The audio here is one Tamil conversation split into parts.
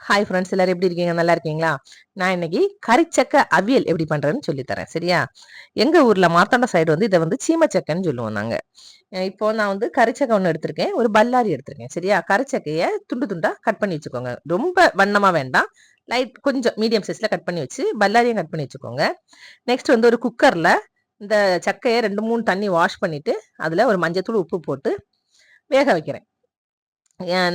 ஹாய் ஃப்ரெண்ட்ஸ், எல்லாரும் எப்படி இருக்கீங்க? நல்லா இருக்கீங்களா? நான் இன்னைக்கு கறிச்சக்க அவியல் எப்படி பண்றேன்னு சொல்லித்தரேன். சரியா? எங்க ஊர்ல மார்த்தாண்ட சைடு வந்து இதை வந்து சீமச்சக்கன்னு சொல்லுவோம் நாங்க. இப்போ நான் வந்து கறிச்சக்கை ஒன்று எடுத்திருக்கேன், ஒரு பல்லாரி எடுத்திருக்கேன். சரியா? கறிச்சக்கையை துண்டு துண்டா கட் பண்ணி வச்சுக்கோங்க. ரொம்ப வண்ணமா வேண்டாம், லைட் கொஞ்சம் மீடியம் சைஸ்ல கட் பண்ணி வச்சு பல்லாரியும் கட் பண்ணி வச்சுக்கோங்க. நெக்ஸ்ட் வந்து ஒரு குக்கர்ல இந்த சக்கையை 2-3 தண்ணி வாஷ் பண்ணிட்டு அதுல ஒரு மஞ்சத்தூள் உப்பு போட்டு வேக வைக்கிறேன்.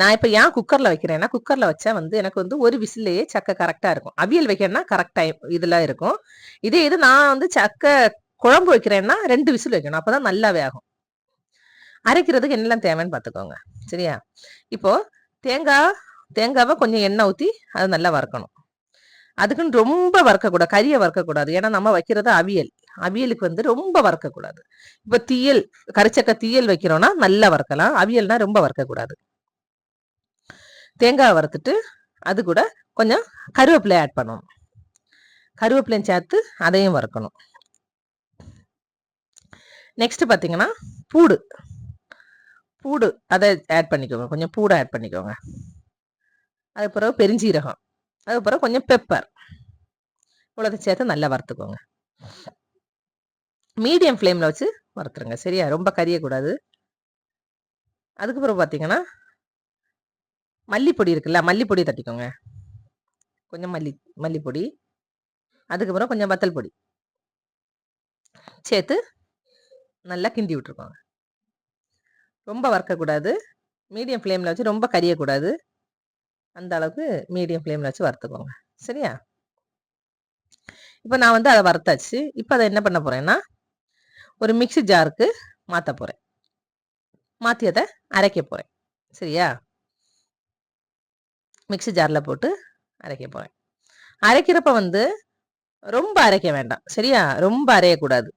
நான் இப்ப ஏன் குக்கர்ல வைக்கிறேன்னா, குக்கர்ல வச்சா வந்து எனக்கு வந்து ஒரு விசில்லயே சக்கை கரெக்ட்டா இருக்கும். அவியல் வைக்கிறேன்னா கரெக்ட் டைம் இதுல இருக்கும். இதே இது நான் வந்து சக்கை குழம்பு வைக்கிறேன்னா 2 விசில் வைக்கணும். அப்பதான் நல்லா வேகும். அரைக்கிறதுக்கு என்னெல்லாம் தேவைன்னு பார்த்துக்கோங்க. சரியா? இப்போ தேங்காவ கொஞ்சம் எண்ணெய் ஊத்தி அதை நல்லா வறுக்கணும். அதுக்குன்னு ரொம்ப வறுக்கக்கூடாது, கறியை வறுக்கக்கூடாது. ஏன்னா நம்ம வைக்கிறது அவியல். அவியலுக்கு வந்து ரொம்ப வறுக்கக்கூடாது. இப்ப கறிச்சக்கை தீயல் வைக்கிறோம்னா நல்லா வறுக்கலாம். அவியல்னா ரொம்ப வறுக்கக்கூடாது. தேங்காய் வறுத்துட்டு அது கூட கொஞ்சம் கருவேப்பிலை ஆட் பண்ணணும். கருவேப்பிலையும் சேர்த்து அதையும் வறுக்கணும். நெக்ஸ்ட் பார்த்தீங்கன்னா பூடு அதை ஆட் பண்ணிக்கோங்க. கொஞ்சம் பூடை ஆட் பண்ணிக்கோங்க. அது பிறகு பெருஞ்சீரகம், அது பிறகு கொஞ்சம் பெப்பர், இவ்வளோத்தையும் சேர்த்து நல்லா வறுத்துக்கோங்க. மீடியம் ஃப்ளேமில் வச்சு வறுத்துருங்க. சரியா? ரொம்ப கரியக்கூடாது. அதுக்கு பிறகு பார்த்தீங்கன்னா மல்லிப்பொடி இருக்குல்ல, மல்லிப்பொடி தட்டிக்கோங்க. கொஞ்சம் மல்லிப்பொடி, அதுக்கப்புறம் கொஞ்சம் வத்தல் பொடி சேர்த்து நல்லா கிண்டி விட்டுருக்கோங்க. ரொம்ப வறுக்கக்கூடாது, மீடியம் ஃப்ளேமில் வச்சு ரொம்ப கரியக்கூடாது. அந்த அளவுக்கு மீடியம் ஃப்ளேமில் வச்சு வறுத்துக்கோங்க. சரியா? இப்போ நான் வந்து அதை வறுத்தாச்சு. இப்போ அதை என்ன பண்ண போறேன்னா, ஒரு மிக்ஸி ஜாருக்கு மாற்ற போறேன். மாற்றி அதை அரைக்க போறேன். சரியா? மிக்ஸி ஜாரில் போட்டு அரைக்க போறேன். அரைக்கிறப்ப வந்து ரொம்ப அரைக்க வேண்டாம். சரியா? ரொம்ப அரையக்கூடாது.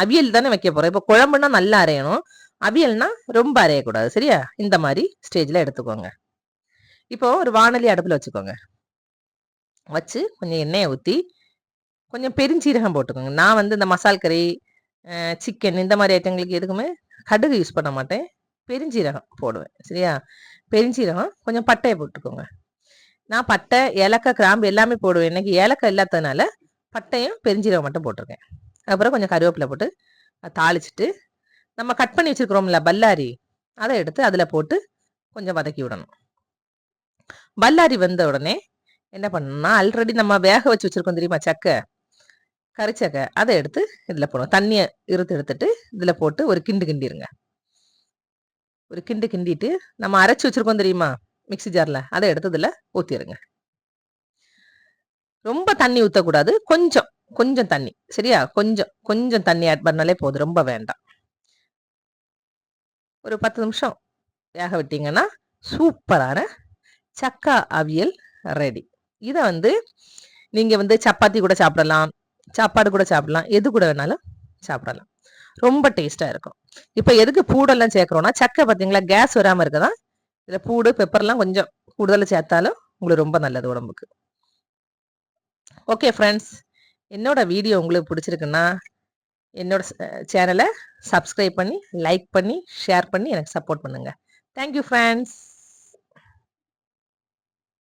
அவியல் தானே வைக்க போறோம். இப்போ குழம்புனா நல்லா அரையணும், அவியல்னா ரொம்ப அரையக்கூடாது. சரியா? இந்த மாதிரி ஸ்டேஜ்ல எடுத்துக்கோங்க. இப்போ ஒரு வாணலி அடுப்புல வச்சுக்கோங்க. வச்சு கொஞ்சம் எண்ணெயை ஊற்றி கொஞ்சம் பெருஞ்சீரகம் போட்டுக்கோங்க. நான் வந்து இந்த மசால் கறி, சிக்கன் இந்த மாதிரி ஐட்டங்களுக்கு எதுக்குமே கடுகு யூஸ் பண்ண மாட்டேன், பெருஞ்சீரகம் போடுவேன். சரியா? பெருஞ்சீரகம், கொஞ்சம் பட்டையை போட்டுக்கோங்க. நான் பட்டை, ஏலக்காய், கிராம்பு எல்லாமே போடுவேன். இன்னைக்கு ஏலக்காய் இல்லாததுனால பட்டையும் பெருஞ்சீரகம் மட்டும் போட்டிருக்கேன். அப்புறம் கொஞ்சம் கருவேப்பிலை போட்டு தாளிச்சிட்டு நம்ம கட் பண்ணி வச்சிருக்கிறோம்ல பல்லாரி, அதை எடுத்து அதுல போட்டு கொஞ்சம் வதக்கி விடணும். பல்லாரி வந்த உடனே என்ன பண்ணணும்னா, ஆல்ரெடி நம்ம வேக வச்சு வச்சிருக்கோம் தெரியுமா சக்கை, கறிச்சக்கை, அதை எடுத்து இதுல போடணும். தண்ணியை எடுத்துட்டு இதுல போட்டு ஒரு கிண்டு கிண்டிருங்க. ஒரு கிண்டிட்டு நம்ம அரைச்சு வச்சிருக்கோம் தெரியுமா மிக்ஸி ஜார்ல, அதை எடுத்து இதுல ஊத்திடுங்க. ரொம்ப தண்ணி ஊற்றக்கூடாது, கொஞ்சம் தண்ணி. சரியா? கொஞ்சம் தண்ணி ஆட் பண்ணாலே போதும், ரொம்ப வேண்டாம். ஒரு 10 நிமிஷம் வேக விட்டீங்கன்னா சூப்பரான சக்கா அவியல் ரெடி. இதை வந்து நீங்க வந்து சப்பாத்தி கூட சாப்பிடலாம், சாப்பாடு கூட சாப்பிடலாம், எது கூட வேணாலும் சாப்பிடலாம். ரொம்ப டேஸ்டா இருக்கும். இப்போ எதுக்கு பூடெல்லாம் சேர்க்கிறோம்னா, சக்கை பார்த்தீங்களா கேஸ் வராமல் இருக்குதான். இதில் பூடு பெப்பர்லாம் கொஞ்சம் கூடுதலாக சேர்த்தாலும் உங்களுக்கு ரொம்ப நல்லது உடம்புக்கு. ஓகே ஃப்ரெண்ட்ஸ், என்னோட வீடியோ உங்களுக்கு பிடிச்சிருக்குன்னா என்னோட சேனலை சப்ஸ்கிரைப் பண்ணி, லைக் பண்ணி, ஷேர் பண்ணி எனக்கு சப்போர்ட் பண்ணுங்க. Thank you friends.